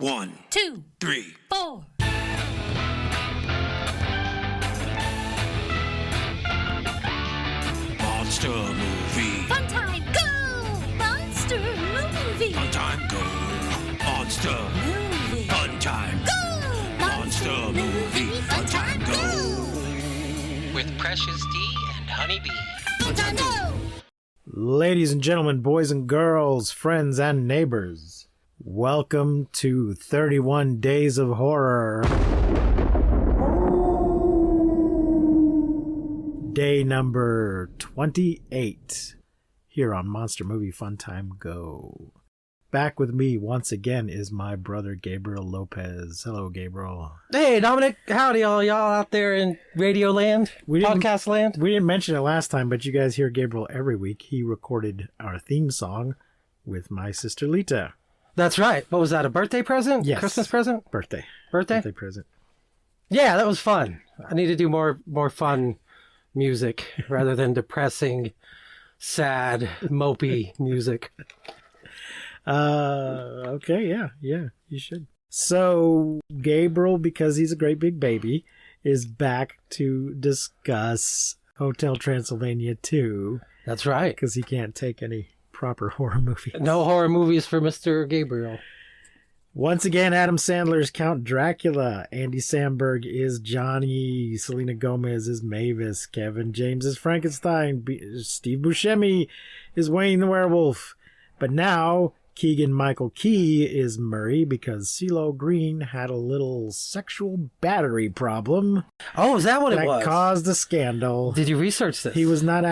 1, 2, 3, 4. Monster movie. Fun time, go! Monster movie. Fun time, go. Monster. Movie. Fun time. Go! Monster movie. Fun time, go. With Precious D and Honeybee. Fun time, go! Ladies and gentlemen, boys and girls, friends and neighbors, welcome to 31 Days of Horror. Day number 28 here on Monster Movie Fun Time Go. Back with me once again is my brother Gabriel Lopez. Hello, Gabriel. Hey, Dominic. Howdy, all y'all out there in radio land, podcast land. We didn't mention it last time, but you guys hear Gabriel every week. He recorded our theme song with my sister Lita. That's right. What was that, a birthday present? Yes. Christmas present? Birthday present. Yeah, that was fun. I need to do more fun music rather than depressing, sad, mopey music. Okay, yeah, you should. So, Gabriel, because he's a great big baby, is back to discuss Hotel Transylvania 2. That's right. Because he can't take any proper horror movies. No horror movies for Mr. Gabriel. Once again, Adam Sandler's Count Dracula. Andy Samberg is Johnny. Selena Gomez is Mavis. Kevin James is Frankenstein. Steve Buscemi is Wayne the Werewolf. But now, Keegan-Michael Key is Murray because CeeLo Green had a little sexual battery problem. Oh, is that what it was? That caused a scandal. Did you research this? He was not,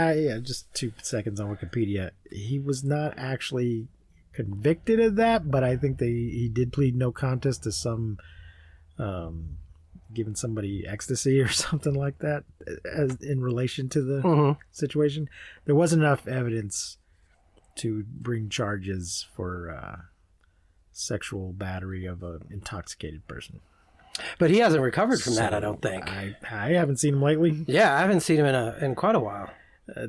just 2 seconds on Wikipedia. He was not actually convicted of that, but I think he did plead no contest to some giving somebody ecstasy or something like that as in relation to the situation. There wasn't enough evidence to bring charges for sexual battery of an intoxicated person. But he hasn't recovered from that, I don't think. I haven't seen him lately. Yeah, I haven't seen him in quite a while.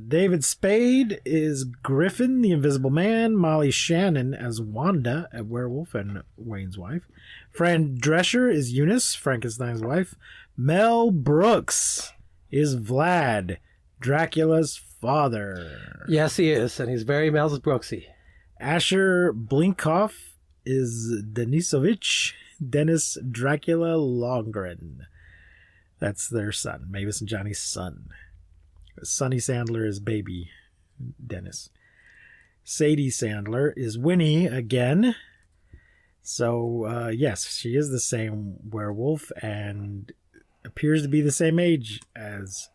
David Spade is Griffin, the Invisible Man. Molly Shannon as Wanda, a werewolf and Wayne's wife. Fran Drescher is Eunice, Frankenstein's wife. Mel Brooks is Vlad, Dracula's father. Yes, he is, and he's very Mel Brooksy. Asher Blinkoff is Denisovich, Dennis Dracula Longren. That's their son, Mavis and Johnny's son. Sonny Sandler is baby Dennis. Sadie Sandler is Winnie again. So, yes, she is the same werewolf and appears to be the same age as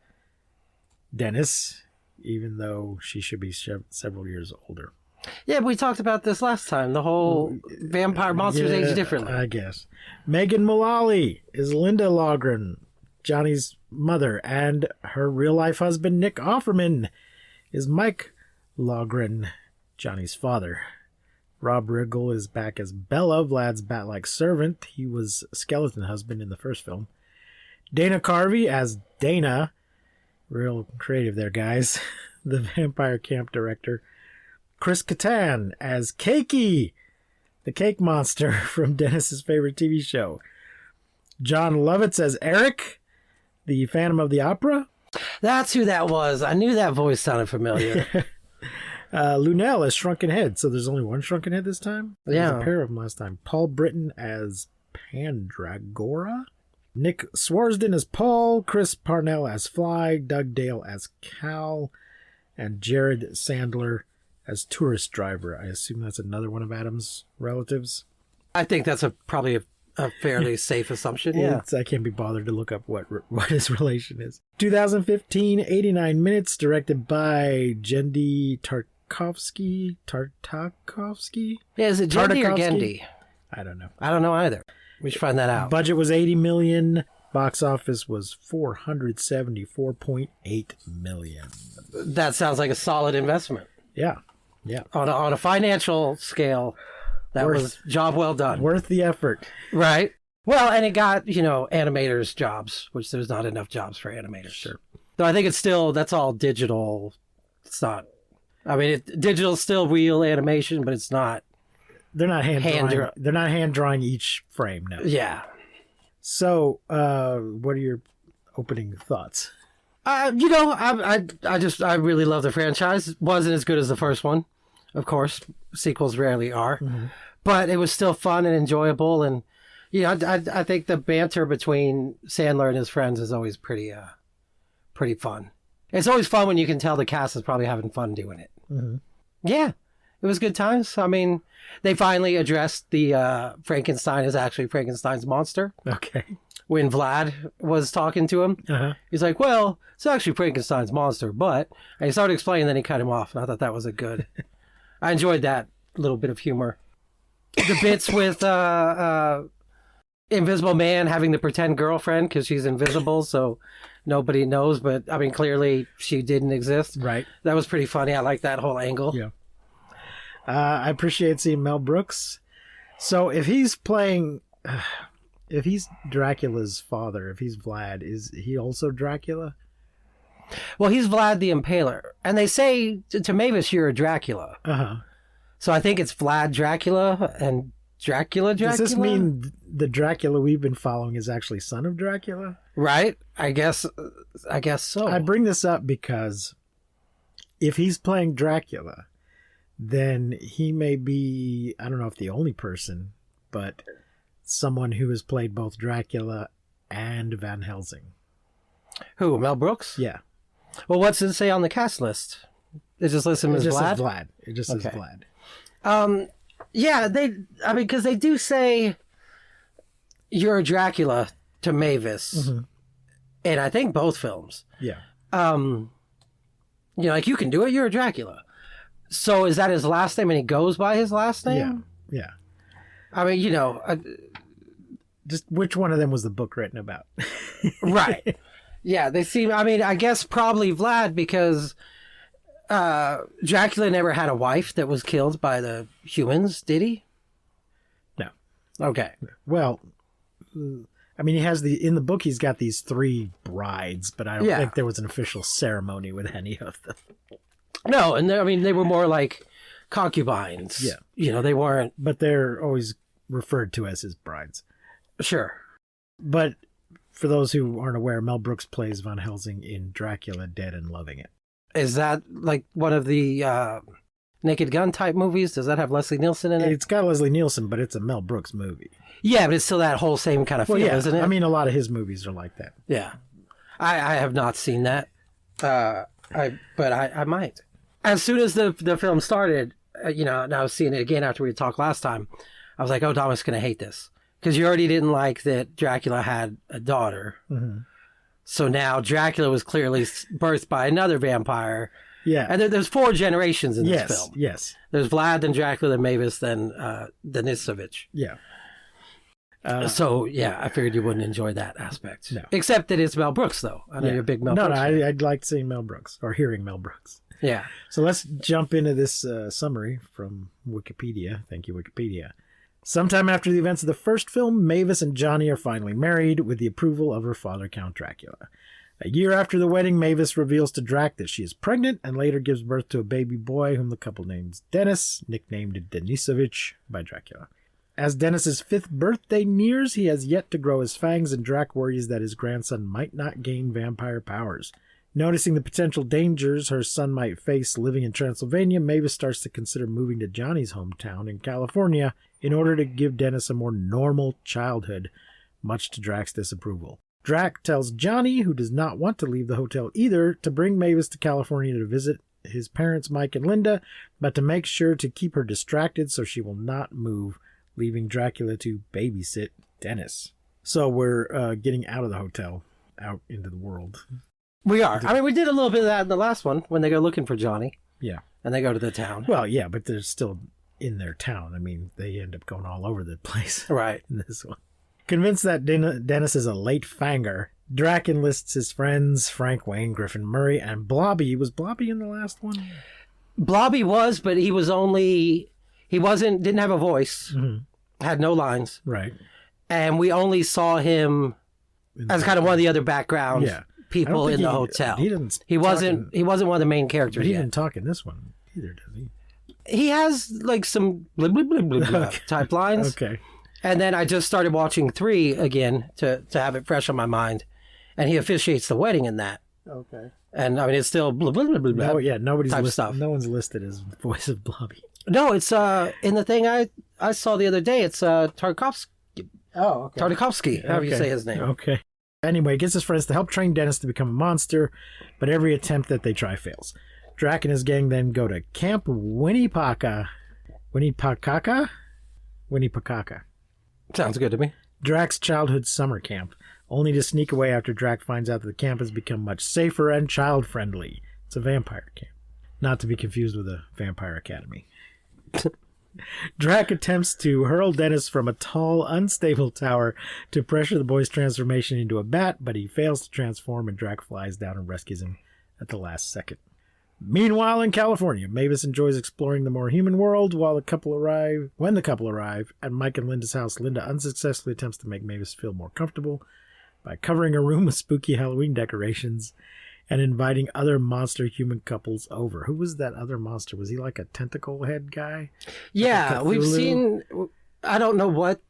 Dennis, even though she should be several years older. Yeah, we talked about this last time. The whole vampire monsters age differently. I guess. Megan Mullally is Linda Logren, Johnny's mother, and her real-life husband, Nick Offerman, is Mike Logren, Johnny's father. Rob Riggle is back as Bella, Vlad's bat-like servant. He was skeleton husband in the first film. Dana Carvey as Dana. Real creative there, guys. The vampire camp director. Chris Kattan as Cakey, the cake monster from Dennis's favorite TV show. John Lovitz as Eric, the Phantom of the Opera. That's who that was. I knew that voice sounded familiar. Lunel as Shrunken Head. So there's only one Shrunken Head this time? Yeah. There's a pair of them last time. Paul Britton as Pandragora. Nick Swarsden as Paul. Chris Parnell as Fly. Doug Dale as Cal. And Jared Sandler as Tourist Driver. I assume that's another one of Adam's relatives. I think that's probably a fairly safe assumption. Yeah. I can't be bothered to look up what his relation is. 2015, 89 minutes, directed by Jendi Tartakovsky. Yeah, is it Jendi or Gendy? I don't know. I don't know either. We should find that out. Budget was $80 million. Box office was $474.8 million. That sounds like a solid investment. Yeah. On a financial scale, that was job well done. Worth the effort. Right. Well, and it got, animators jobs, which there's not enough jobs for animators. Sure. So I think that's all digital. It's not, digital's still real animation, but it's not They're not Hand they're not hand drawing each frame. No. Yeah. So, what are your opening thoughts? I really love the franchise. It wasn't as good as the first one, of course. Sequels rarely are, but it was still fun and enjoyable. And I think the banter between Sandler and his friends is always pretty fun. It's always fun when you can tell the cast is probably having fun doing it. Yeah, it was good times. I mean, they finally addressed the Frankenstein is actually Frankenstein's monster. Okay. When Vlad was talking to him, he's like, well, it's actually Frankenstein's monster, but... And he started explaining, then he cut him off, and I thought that was I enjoyed that little bit of humor. The bits with Invisible Man having the pretend girlfriend because she's invisible, so nobody knows, but, I mean, clearly she didn't exist. Right. That was pretty funny. I like that whole angle. Yeah. I appreciate seeing Mel Brooks. So if he's playing... If he's Dracula's father, if he's Vlad, is he also Dracula? Well, he's Vlad the Impaler. And they say to Mavis, you're a Dracula. So I think it's Vlad Dracula and Dracula. Does this mean the Dracula we've been following is actually son of Dracula? Right. I guess so. I bring this up because if he's playing Dracula, then he may be, I don't know if the only person, but... someone who has played both Dracula and Van Helsing. Who, Mel Brooks? Yeah. Well, what's it say on the cast list? It just lists him as Vlad? It just says Vlad. Yeah, because they do say you're a Dracula to Mavis. And I think both films. Yeah. Like, you can do it, you're a Dracula. So is that his last name and he goes by his last name? Yeah. I mean, just which one of them was the book written about? Right. Yeah, they seem, I mean, I guess probably Vlad because Dracula never had a wife that was killed by the humans, did he? No. Okay. Well, I mean, in the book, he's got these 3 brides, but I don't think there was an official ceremony with any of them. No, and they were more like concubines. Yeah. They weren't. But they're always referred to as his brides. Sure. But for those who aren't aware, Mel Brooks plays Van Helsing in Dracula, Dead and Loving It. Is that like one of the Naked Gun type movies? Does that have Leslie Nielsen in it? It's got Leslie Nielsen, but it's a Mel Brooks movie. Yeah, but it's still that whole same kind of feel, isn't it? I mean, a lot of his movies are like that. Yeah. I have not seen that. But I might. As soon as the film started, and I was seeing it again after we talked last time, I was like, oh, Thomas is going to hate this. Because you already didn't like that Dracula had a daughter. So now Dracula was clearly birthed by another vampire. Yeah. And there's 4 generations in this film. Yes. There's Vlad, then Dracula, then Mavis, then Denisovich. Yeah. So, yeah, I figured you wouldn't enjoy that aspect. No. Except that it's Mel Brooks, though. I know you're a big Mel Brooks. No, I'd like seeing Mel Brooks or hearing Mel Brooks. Yeah. So let's jump into this summary from Wikipedia. Thank you, Wikipedia. Sometime after the events of the first film, Mavis and Johnny are finally married with the approval of her father, Count Dracula. A year after the wedding, Mavis reveals to Drac that she is pregnant and later gives birth to a baby boy whom the couple names Dennis, nicknamed Denisovich by Dracula. As Dennis's 5th birthday nears, he has yet to grow his fangs, and Drac worries that his grandson might not gain vampire powers. Noticing the potential dangers her son might face living in Transylvania, Mavis starts to consider moving to Johnny's hometown in California in order to give Dennis a more normal childhood, much to Drac's disapproval. Drac tells Johnny, who does not want to leave the hotel either, to bring Mavis to California to visit his parents Mike and Linda, but to make sure to keep her distracted so she will not move, leaving Dracula to babysit Dennis. So we're getting out of the hotel, out into the world. We are. I mean, we did a little bit of that in the last one when they go looking for Johnny. Yeah. And they go to the town. Well, yeah, but they're still in their town. I mean, they end up going all over the place. Right. In this one. Convinced that Dennis is a late fanger, Drac enlists his friends, Frank, Wayne, Griffin, Murray, and Blobby. Was Blobby in the last one? Blobby was, but he didn't have a voice, had no lines. Right. And we only saw him as kind of one of the other background people in the hotel. He wasn't one of the main characters. But he didn't talk in this one either, does he? he has like some blah, blah, blah, blah, blah type lines. Okay. And then I just started watching 3 again to have it fresh on my mind. And he officiates the wedding in that. Okay. And I mean, it's still blah, blah, blah, blah, blah. No, yeah, nobody's type listed. stuff. No one's listed as voice of Blobby. No, it's in the thing I saw the other day. It's Tarkovsky. Oh, okay. Tarkovsky, however you say his name. Okay. Anyway, he gets his friends to help train Dennis to become a monster, but every attempt that they try fails. Drac and his gang then go to Camp Winnipaka. Winnipakaka? Winnipakaka. Sounds good to me. Drac's childhood summer camp, only to sneak away after Drac finds out that the camp has become much safer and child-friendly. It's a vampire camp. Not to be confused with a vampire academy. Drac attempts to hurl Dennis from a tall, unstable tower to pressure the boy's transformation into a bat, but he fails to transform and Drac flies down and rescues him at the last second. Meanwhile, in California, Mavis enjoys exploring the more human world when the couple arrive at Mike and Linda's house. Linda unsuccessfully attempts to make Mavis feel more comfortable by covering her room with spooky Halloween decorations and inviting other monster human couples over. Who was that other monster? Was he like a tentacle head guy? Yeah, Like we've seen... I don't know what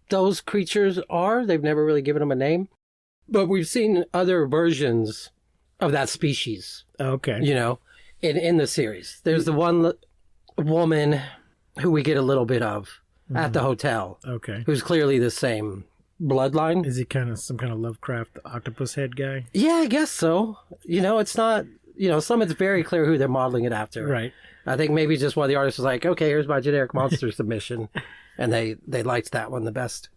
those creatures are. They've never really given them a name. But we've seen other versions of that species, Okay. you know, in the series. There's the one woman who we get a little bit of at the hotel, Okay. who's clearly the same bloodline. Is he kind of some kind of Lovecraft octopus head guy? Yeah, I guess so. You know, it's not, you know, some it's very clear who they're modeling it after. Right. I think maybe just one of the artists was like, okay, here's my generic monster submission. And they liked that one the best.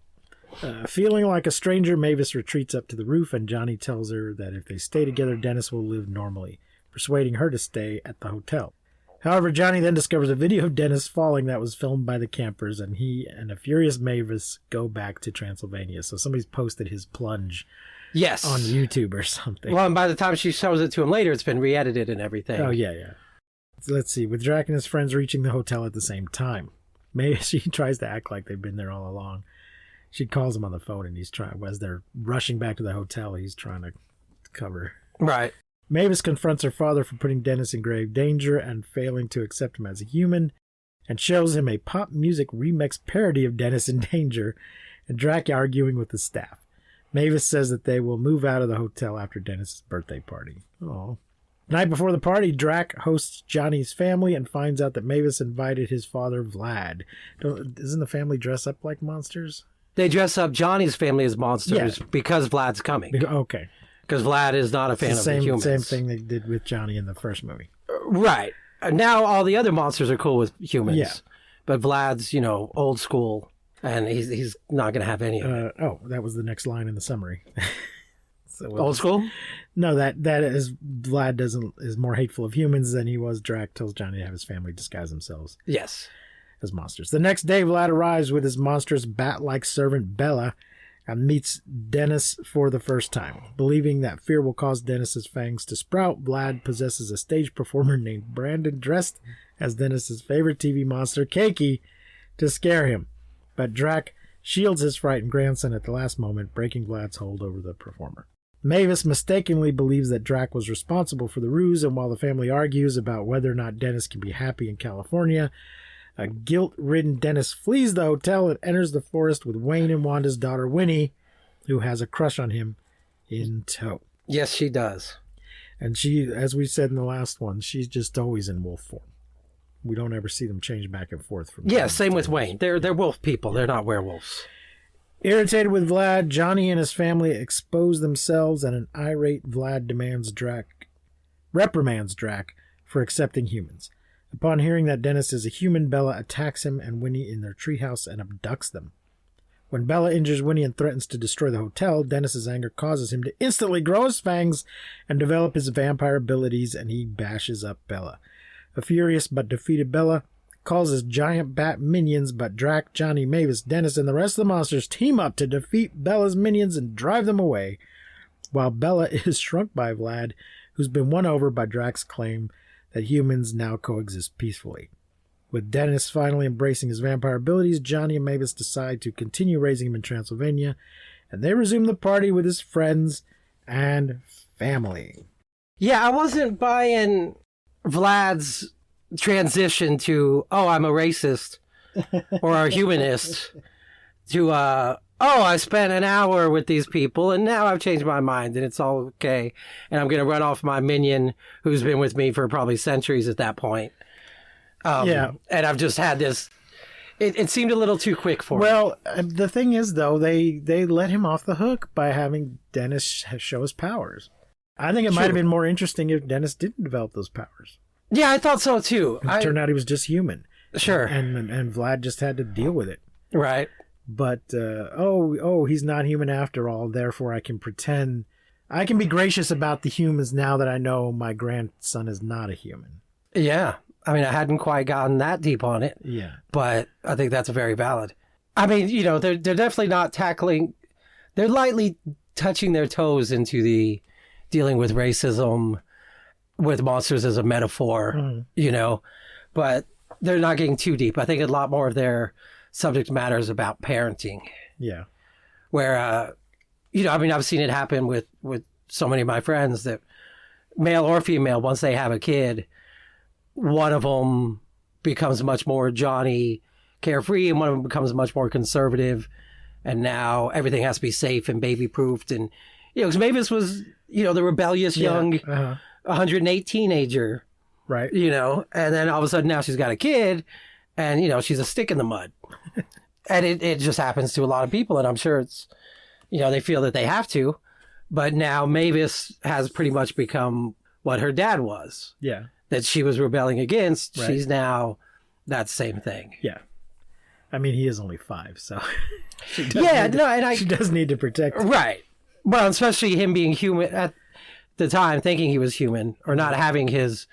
Feeling like a stranger, Mavis retreats up to the roof, and Johnny tells her that if they stay together, Dennis will live normally, persuading her to stay at the hotel. However, Johnny then discovers a video of Dennis falling that was filmed by the campers, and he and a furious Mavis go back to Transylvania. So somebody's posted his plunge Yes. on YouTube or something. Well, and by the time she shows it to him later, it's been re-edited and everything. Oh, yeah. So let's see. With Drac and his friends reaching the hotel at the same time, Mavis, she tries to act like they've been there all along. She calls him on the phone, and he's trying, as they're rushing back to the hotel, he's trying to cover. Right. Mavis confronts her father for putting Dennis in grave danger and failing to accept him as a human, and shows him a pop music remix parody of Dennis in Danger, and Drac arguing with the staff. Mavis says that they will move out of the hotel after Dennis's birthday party. Oh. The night before the party, Drac hosts Johnny's family and finds out that Mavis invited his father, Vlad. Doesn't the family dress up like monsters? They dress up Johnny's family as monsters because Vlad's coming. Okay. Because Vlad is not a fan of the humans. Same thing they did with Johnny in the first movie. Right. Now all the other monsters are cool with humans. Yeah. But Vlad's, you know, old school, and he's not going to have any of it. That was the next line in the summary. Old school? No, that is Vlad is more hateful of humans than he was. Drac tells Johnny to have his family disguise themselves Yes. as monsters. The next day, Vlad arrives with his monstrous bat-like servant Bella and meets Dennis for the first time. Believing that fear will cause Dennis's fangs to sprout, Vlad possesses a stage performer named Brandon dressed as Dennis's favorite TV monster, Keiki, to scare him. But Drac shields his frightened grandson at the last moment, breaking Vlad's hold over the performer. Mavis mistakenly believes that Drac was responsible for the ruse, and while the family argues about whether or not Dennis can be happy in California, a guilt-ridden Dennis flees the hotel and enters the forest with Wayne and Wanda's daughter Winnie, who has a crush on him, in tow. Yes, she does. And she, as we said in the last one, she's just always in wolf form. We don't ever see them change back and forth from. Yeah, same with Wayne. They're wolf people. They're not werewolves. Irritated with Vlad, Johnny and his family expose themselves, and an irate Vlad reprimands Drac for accepting humans. Upon hearing that Dennis is a human, Bella attacks him and Winnie in their treehouse and abducts them. When Bella injures Winnie and threatens to destroy the hotel, Dennis's anger causes him to instantly grow his fangs and develop his vampire abilities, and he bashes up Bella. A furious but defeated Bella calls his giant bat minions, but Drac, Johnny, Mavis, Dennis, and the rest of the monsters team up to defeat Bella's minions and drive them away, while Bella is shrunk by Vlad, who's been won over by Drac's claim that humans now coexist peacefully. With Dennis finally embracing his vampire abilities, Johnny and Mavis decide to continue raising him in Transylvania, and they resume the party with his friends and family. Yeah, I wasn't buying Vlad's transition to, oh, I'm a racist or a humanist to, oh, I spent an hour with these people and now I've changed my mind and it's all okay. And I'm going to run off my minion who's been with me for probably centuries at that point. And I've just had this, it seemed a little too quick for me. Well, the thing is, though, they let him off the hook by having Dennis show his powers. I think it might have been more interesting if Dennis didn't develop those powers. Yeah, I thought so too. It turned out he was just human. Sure. And Vlad just had to deal with it. Right. But, he's not human after all, therefore I can pretend... I can be gracious about the humans now that I know my grandson is not a human. Yeah. I mean, I hadn't quite gotten that deep on it. Yeah. But I think that's very valid. I mean, you know, they're definitely not tackling... They're lightly touching their toes into the dealing with racism, with monsters as a metaphor, you know, but they're not getting too deep. I think a lot more of their subject matter is about parenting. Yeah. Where, you know, I mean, I've seen it happen with so many of my friends that male or female, once they have a kid, one of them becomes much more Johnny carefree and one of them becomes much more conservative. And now everything has to be safe and baby proofed. And, you know, because Mavis was, you know, the rebellious young 108 teenager. Right. You know, and then all of a sudden now she's got a kid and, you know, she's a stick in the mud. And it just happens to a lot of people. And I'm sure it's, you know, they feel that they have to. But now Mavis has pretty much become what her dad was. Yeah. That she was rebelling against. Right. She's now that same thing. Yeah. I mean, he is only 5, so she does need to protect him. Right. Well, especially him being human at the time, thinking he was human or not having his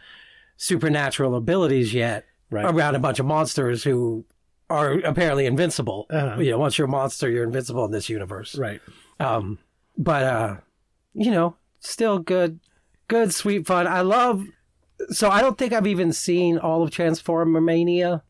supernatural abilities yet around a bunch of monsters who are apparently invincible. You know, once you're a monster, you're invincible in this universe. Right. But you know, still good, sweet fun. So I don't think I've even seen all of Transformania,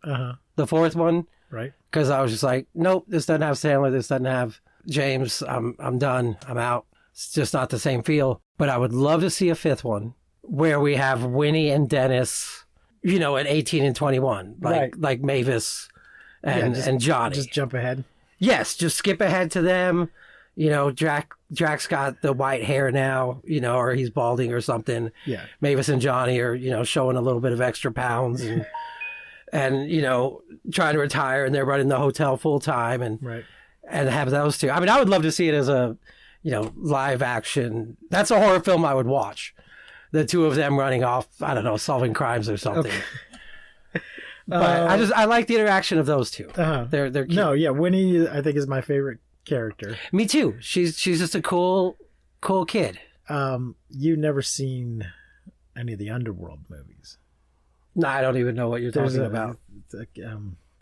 the 4th one. Right. Because I was just like, nope, this doesn't have Sandler, this doesn't have James. I'm done. I'm out. It's just not the same feel. But I would love to see a 5th one where we have Winnie and Dennis, you know, at 18 and 21, like Mavis and Johnny. Just jump ahead. Yes, just skip ahead to them. You know, Drax got the white hair now, you know, or he's balding or something. Yeah. Mavis and Johnny are, you know, showing a little bit of extra pounds and you know, trying to retire and they're running the hotel full time and have those two. I mean, I would love to see it as a, you know, live action. That's a horror film I would watch. The two of them running off, I don't know, solving crimes or something. Okay. But I like the interaction of those two. They're cute. No, yeah, Winnie I think is my favorite character. Me too. She's just a cool kid. You've never seen any of the Underworld movies? No, I don't even know what you're talking about.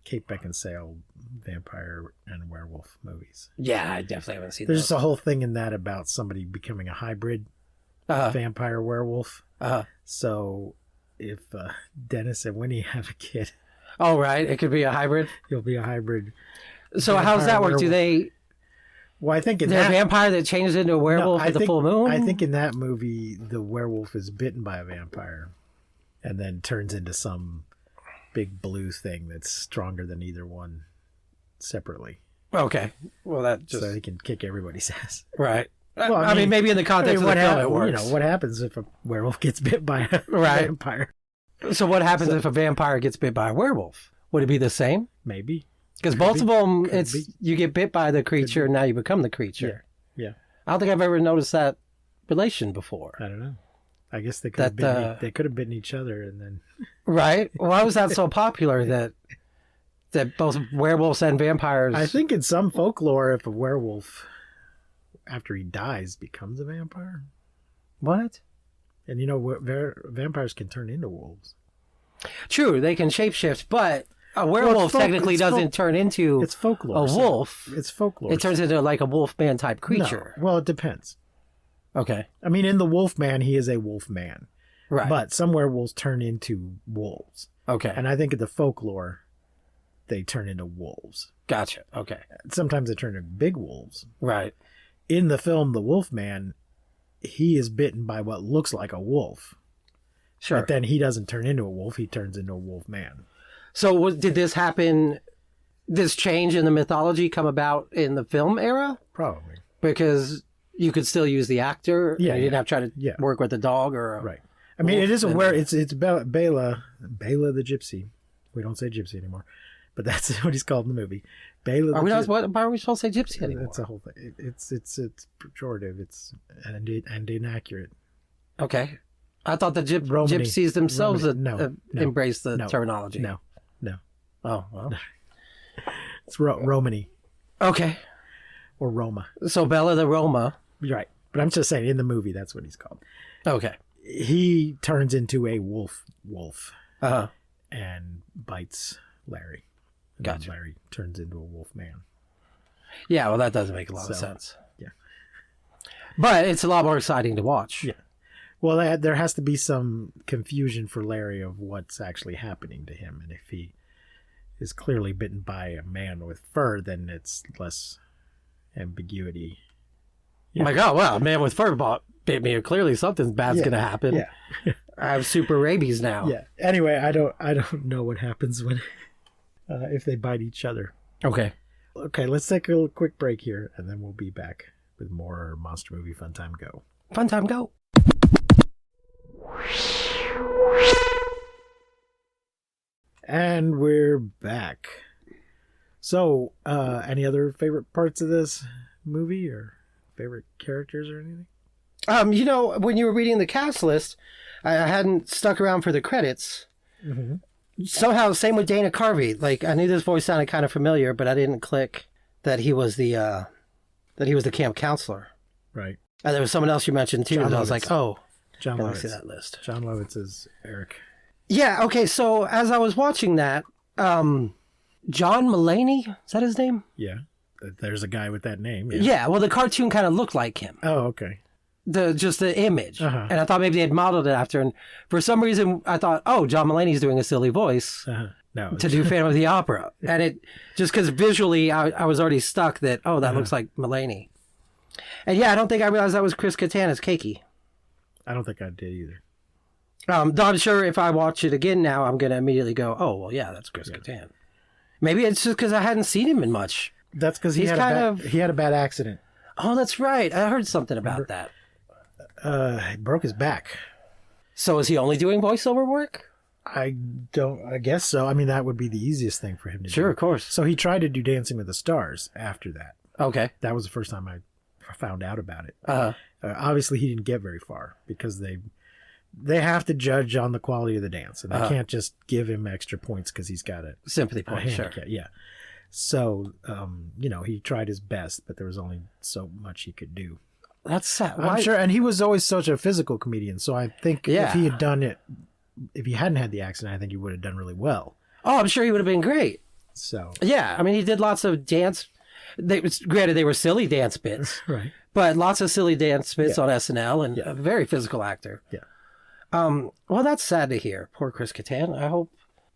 Kate Beckinsale vampire and werewolf movies. Yeah, I definitely haven't seen There's those. just a whole thing in that about somebody becoming a hybrid vampire werewolf. So if Dennis and Winnie have a kid... Oh, right. It could be a hybrid? He'll be a hybrid. So how does that work? Werewolf. Do they... Well, I think They're a vampire that changes into a werewolf at the full moon? I think in that movie, the werewolf is bitten by a vampire and then turns into some big blue thing that's stronger than either one separately. Okay. Well, that just... So he can kick everybody's ass. Right. Well, I mean, maybe in the context of the film it works. You know, what happens if a werewolf gets bit by a vampire? So what happens if a vampire gets bit by a werewolf? Would it be the same? Maybe. Because both of them, you get bit by the creature and now you become the creature. Yeah. I don't think I've ever noticed that relation before. I don't know. I guess they could have bitten each other and then... Right? Why was that so popular that both werewolves and vampires... I think in some folklore, if a werewolf, after he dies, becomes a vampire. What? And you know, vampires can turn into wolves. True, they can shapeshift, but a werewolf technically doesn't turn into it's folklore, a wolf. It's folklore. It turns into like a wolfman type creature. No. Well, it depends. Okay. I mean, in the Wolfman, he is a wolf man. Right. But some werewolves turn into wolves. Okay. And I think in the folklore, they turn into wolves. Gotcha. Okay. Sometimes they turn into big wolves. Right. In the film The Wolfman, he is bitten by what looks like a wolf. Sure. But then he doesn't turn into a wolf. He turns into a wolf man. So did this happen, this change in the mythology come about in the film era? Probably. Because you could still use the actor? Yeah, and you didn't have to try to Yeah. work with the dog or a Right. I mean, it wolf isn't and- where it's Bela the gypsy. We don't say gypsy anymore, but that's what he's called in the movie. Bela the Are we not, gypsy. why are we supposed to say gypsy anymore? That's a whole thing. It's pejorative. It's and inaccurate. Okay. I thought the Romany. gypsies themselves Romany. No. embraced the No. terminology. No. Oh, well. It's Romany Okay. or Roma. So Bella the Roma. You're right. But I'm just saying, in the movie, that's what he's called. Okay. He turns into a wolf Uh-huh. and bites Larry. And then Gotcha. Larry turns into a wolf man. Yeah, well, that does make a lot of So, sense. yeah. But it's a lot more exciting to watch. Yeah. Well, there has to be some confusion for Larry of what's actually happening to him. And if he is clearly bitten by a man with fur, then it's less ambiguity. Oh my God, wow, a man with fur bit me. Clearly something bad's Yeah. going to happen. Yeah. I have super rabies now. Yeah. Anyway, I don't know what happens when if they bite each other. Okay. Okay, let's take a quick break here, and then we'll be back with more Monster Movie Fun Time Go. Fun time, go. And we're back. So, any other favorite parts of this movie or favorite characters or anything? You know, when you were reading the cast list, I hadn't stuck around for the credits. Mm-hmm. Somehow, same with Dana Carvey. Like, I knew this voice sounded kind of familiar, but I didn't click that he was the camp counselor. Right. And there was someone else you mentioned too, John and I was Lovitz. like, oh, John let me see Lovitz. that list. John Lovitz is Eric. Yeah, okay, so as I was watching that, John Mulaney, is that his name? Yeah. There's a guy with that name. Yeah. Yeah, well, the cartoon kind of looked like him. Oh, okay. Just the image. Uh-huh. And I thought maybe they had modeled it after, and for some reason I thought, oh, John Mulaney's doing a silly voice No. to do Phantom of the Opera. And it, just because visually I was already stuck that, oh, that looks like Mulaney. And yeah, I don't think I realized that was Chris Kattan as Keiki. I don't think I did either. Though I'm sure if I watch it again now, I'm going to immediately go, oh, well, yeah, that's Chris Kattan. Maybe it's just because I hadn't seen him in much. That's because he He's had a bad accident. Oh, that's right. I heard something about that. He broke his back. So is he only doing voiceover work? I guess so. I mean, that would be the easiest thing for him to do. Sure, of course. So he tried to do Dancing with the Stars after that. Okay. That was the first time I found out about it. Uh-huh. Obviously, he didn't get very far because they have to judge on the quality of the dance, and they can't just give him extra points because he's got a Sympathy point, sure. handicap. Yeah. So, he tried his best, but there was only so much he could do. That's sad. I'm sure, and he was always such a physical comedian. So I think if he had done it, if he hadn't had the accident, I think he would have done really well. Oh, I'm sure he would have been great. So Yeah, I mean, he did lots of dance. Granted, they were silly dance bits, right, but lots of silly dance bits on SNL, and a very physical actor. yeah. Well, that's sad to hear. Poor Chris Kattan. I hope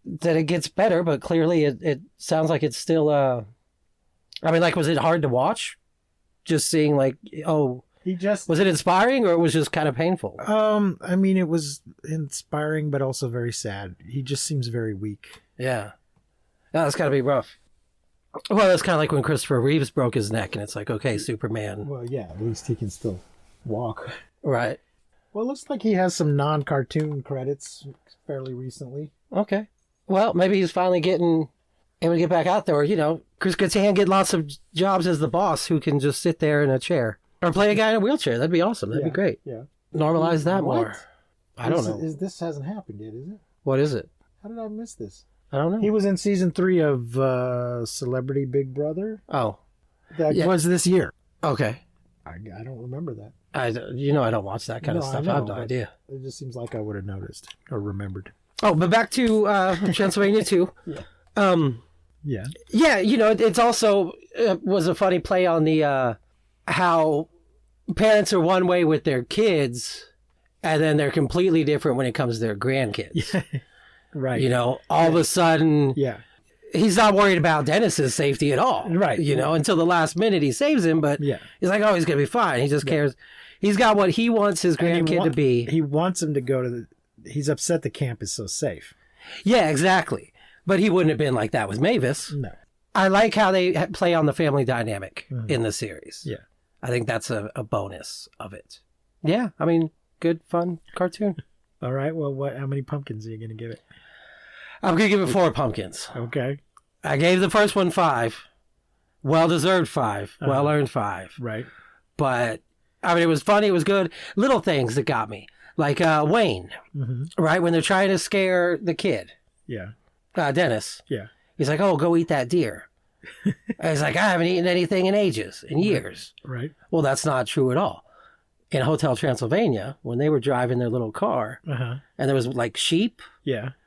that it gets better, but clearly it sounds like it's still. I mean, like, was it hard to watch? Just seeing, like, oh, He just was it inspiring or it was just kind of painful? I mean, it was inspiring, but also very sad. He just seems very weak. Yeah. That's got to be rough. Well, that's kind of like when Christopher Reeves broke his neck, and it's like, okay, Superman. Well, yeah, at least he can still walk. Right. Well, it looks like he has some non-cartoon credits fairly recently. Okay. Well, maybe he's finally able to get back out there. Or, Chris Kattan get lots of jobs as the boss who can just sit there in a chair. Or play a guy in a wheelchair. That'd be awesome. That'd be great. Yeah. Normalize that What? more. I don't know. This hasn't happened yet, is it? What is it? How did I miss this? I don't know. He was in season 3 of Celebrity Big Brother. Oh, That Yeah. was this year. okay. I don't remember that. I don't watch that kind of No, I stuff. I, know, have no but- idea. It just seems like I would have noticed or remembered. Oh, but back to Transylvania 2. Yeah. Yeah, it's also was a funny play on the how parents are one way with their kids, and then they're completely different when it comes to their grandkids. Right. All of a sudden, Yeah. he's not worried about Dennis's safety at all. Right. Until the last minute he saves him, but Yeah. he's like, oh, he's going to be fine. He just cares. He's got what he wants his And grandkid to be. He wants him to go to he's upset the camp is so safe. Yeah, exactly. But he wouldn't have been like that with Mavis. No. I like how they play on the family dynamic in the series. Yeah. I think that's a bonus of it. Yeah, I mean, good, fun cartoon. All right. Well, how many pumpkins are you going to give it? I'm going to give it 4 pumpkins. Okay. I gave the first one 5. Well-deserved 5. Well-earned 5. Right. But, I mean, it was funny. It was good. Little things that got me. Like Wayne, right? When they're trying to scare the kid. Yeah. Dennis. Yeah. He's like, oh, go eat that deer. And he's like, I haven't eaten anything in years. Right. Well, that's not true at all. In Hotel Transylvania, when they were driving their little car, and there was like sheep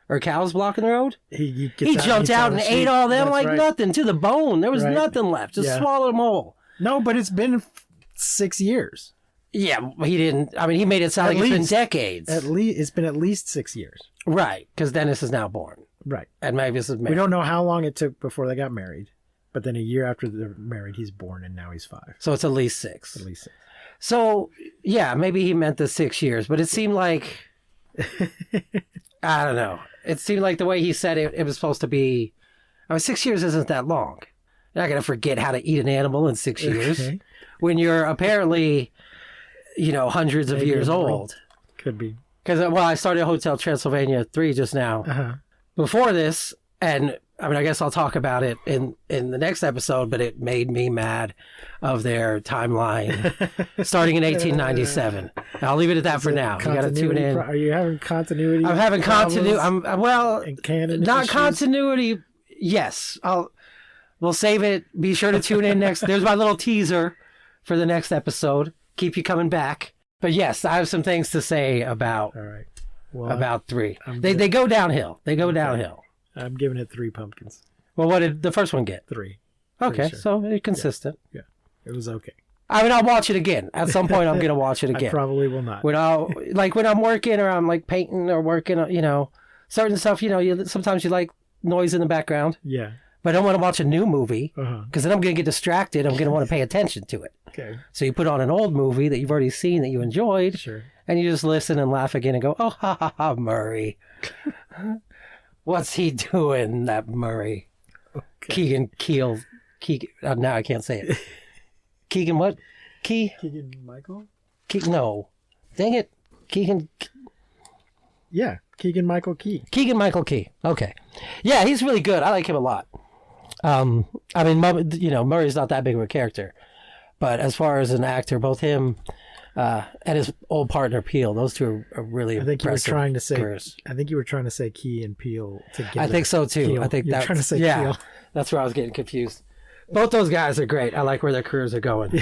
or cows blocking the road, he jumped out and ate all them like nothing, to the bone. There was nothing left. Just swallowed them whole. No, but it's been 6 years. Yeah, he didn't. I mean, he made it sound like it's been decades. It's been at least 6 years. Right, because Dennis is now born. Right. And Mavis is married. We don't know how long it took before they got married, but then a year after they're married, he's born, and now he's 5. So it's at least 6. At least 6. So, yeah, maybe he meant the 6 years, but it seemed like, I don't know. It seemed like the way he said it, it was supposed to be, I mean, 6 years isn't that long. You're not going to forget how to eat an animal in 6 years when you're apparently, hundreds of years old. Could be. Because, I started Hotel Transylvania 3 just now. Before this, and I mean, I guess I'll talk about it in the next episode, but it made me mad of their timeline starting in 1897. I'll leave it at that for now. You got to tune in. Are you having continuity? I'm having continuity. Not issues? Continuity. Yes, we'll save it. Be sure to tune in next. There's my little teaser for the next episode. Keep you coming back. But yes, I have some things to say about. All right. Well, about 3. They go downhill. They go downhill. I'm giving it 3 pumpkins. Well, what did the first one get? 3. Okay, sure. So it's consistent. Yeah, it was okay. I mean, I'll watch it again. At some point, I'm going to watch it again. I probably will not. When I'm working or I'm like painting or working, certain stuff, sometimes you like noise in the background. Yeah. But I don't want to watch a new movie because then I'm going to get distracted. I'm going to want to pay attention to it. Okay. So you put on an old movie that you've already seen that you enjoyed. Sure. And you just listen and laugh again and go, oh, ha, ha, ha, Murray. What's he doing, that Murray? Okay. Keegan, now I can't say it. Keegan what? Keegan Michael? No. Dang it. Keegan. Yeah, Keegan Michael Key. Keegan Michael Key. Okay. Yeah, he's really good. I like him a lot. I mean, Murray's not that big of a character. But as far as an actor, both him and his old partner Peel, those two are really impressive. I think you were trying to say Key and Peel together. I think so too. Peel. I think you're trying to say Peel. That's where I was getting confused. Both those guys are great. I like where their careers are going.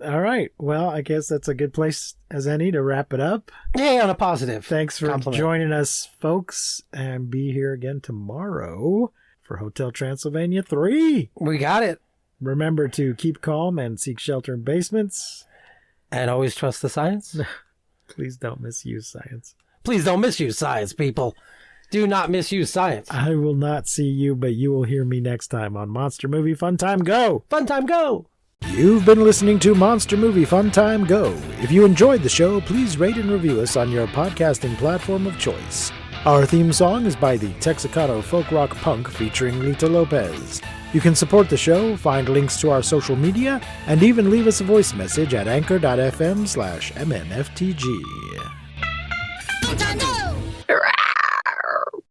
All right. Well, I guess that's a good place as any to wrap it up. Yeah, on a positive. Thanks for joining us, folks, and be here again tomorrow for Hotel Transylvania 3. We got it. Remember to keep calm and seek shelter in basements. And always trust the science. Please don't misuse science. Please don't misuse science, people. Do not misuse science. I will not see you, but you will hear me next time on Monster Movie Fun Time Go. Fun Time Go. You've been listening to Monster Movie Fun Time Go. If you enjoyed the show, please rate and review us on your podcasting platform of choice. Our theme song is by the Texacato Folk Rock Punk featuring Lita Lopez. You can support the show, find links to our social media, and even leave us a voice message at anchor.fm/MNFTG.